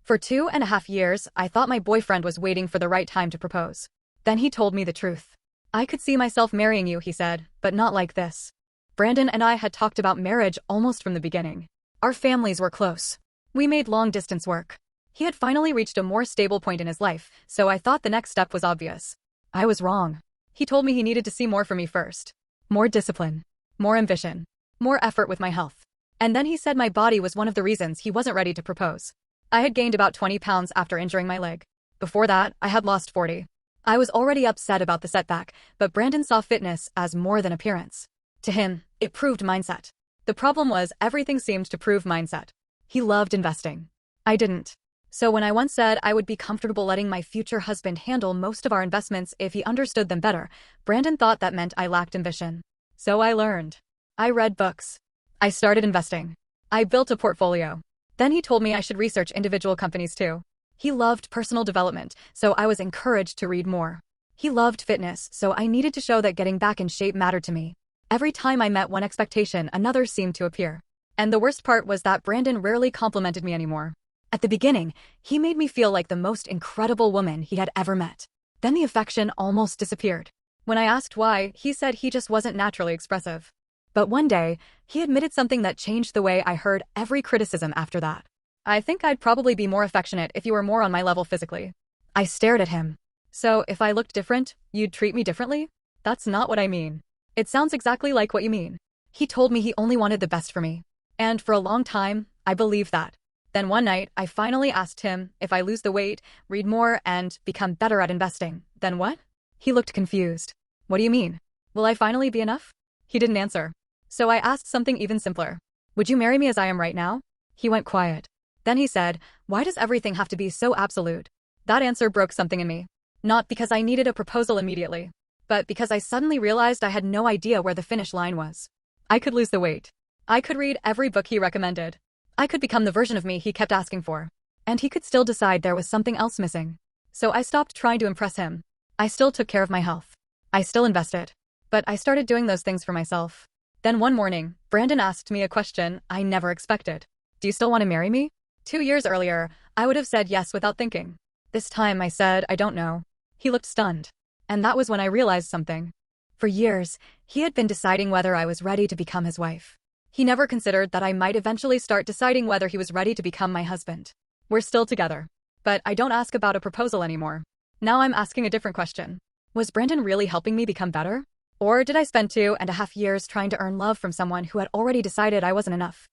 For 2.5 years, I thought my boyfriend was waiting for the right time to propose. Then he told me the truth. I could see myself marrying you, he said, but not like this. Brandon and I had talked about marriage almost from the beginning. Our families were close. We made long-distance work. He had finally reached a more stable point in his life, so I thought the next step was obvious. I was wrong. He told me he needed to see more from me first. More discipline. More ambition. More effort with my health. And then he said my body was one of the reasons he wasn't ready to propose. I had gained about 20 pounds after injuring my leg. Before that, I had lost 40. I was already upset about the setback, but Brandon saw fitness as more than appearance. To him, it proved mindset. The problem was everything seemed to prove mindset. He loved investing. I didn't. So when I once said I would be comfortable letting my future husband handle most of our investments if he understood them better, Brandon thought that meant I lacked ambition. So I learned. I read books. I started investing. I built a portfolio. Then he told me I should research individual companies too. He loved personal development, so I was encouraged to read more. He loved fitness, so I needed to show that getting back in shape mattered to me. Every time I met one expectation, another seemed to appear. And the worst part was that Brandon rarely complimented me anymore. At the beginning, he made me feel like the most incredible woman he had ever met. Then the affection almost disappeared. When I asked why, he said he just wasn't naturally expressive. But one day, he admitted something that changed the way I heard every criticism after that. I think I'd probably be more affectionate if you were more on my level physically. I stared at him. So if I looked different, you'd treat me differently? That's not what I mean. It sounds exactly like what you mean. He told me he only wanted the best for me. And for a long time, I believed that. Then one night, I finally asked him if I lose the weight, read more, and become better at investing. Then what? He looked confused. What do you mean? Will I finally be enough? He didn't answer. So I asked something even simpler. Would you marry me as I am right now? He went quiet. Then he said, why does everything have to be so absolute? That answer broke something in me. Not because I needed a proposal immediately, but because I suddenly realized I had no idea where the finish line was. I could lose the weight. I could read every book he recommended. I could become the version of me he kept asking for. And he could still decide there was something else missing. So I stopped trying to impress him. I still took care of my health. I still invested. But I started doing those things for myself. Then one morning, Brandon asked me a question I never expected. Do you still want to marry me? 2 years earlier, I would have said yes without thinking. This time I said, I don't know. He looked stunned. And that was when I realized something. For years, he had been deciding whether I was ready to become his wife. He never considered that I might eventually start deciding whether he was ready to become my husband. We're still together. But I don't ask about a proposal anymore. Now I'm asking a different question. Was Brandon really helping me become better? Or did I spend 2.5 years trying to earn love from someone who had already decided I wasn't enough?